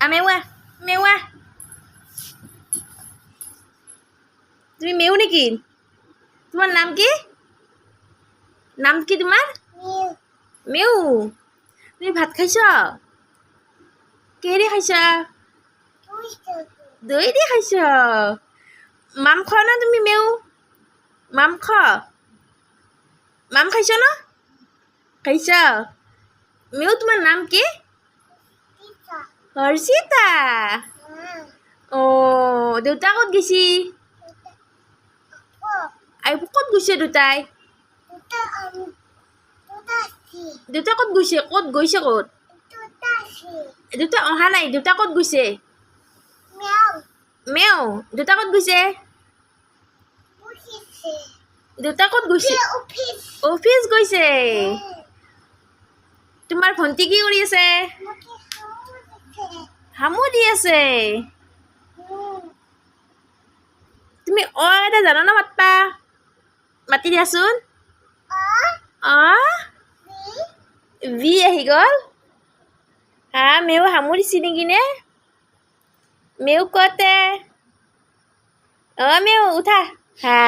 মেওৱা মেওৱা তুমি মেও নেকি তোমাৰ নাম কি তোমাৰ মেও তুমি ভাত খাইছ কিহেদি খাইছা দৈ দি খাইছ মাম খোৱা না তুমি মেও মাম খাইছ ন খাইছ মেও তোমাৰ নাম কি হৰ্ষিতা অঁ দেউতা ক'ত গৈছি ক'ত গৈছে দেউতাই দেউতা ক'ত গৈছে ক'ত দেউতা অহা নাই দেউতা ক'ত গৈছে মেও দেউতা ক'ত গৈছে দেউতা ক'ত গৈছে অফিচ গৈছে তোমাৰ ভণ্টি কি কৰি আছে হামু দি আছে তুমি এটা জানা না মাতবা মাতি দিয়াচোন ভি আহি গ'ল হা মেও হামুৰিছি নেকি নে মেও কতে মেও উঠা হা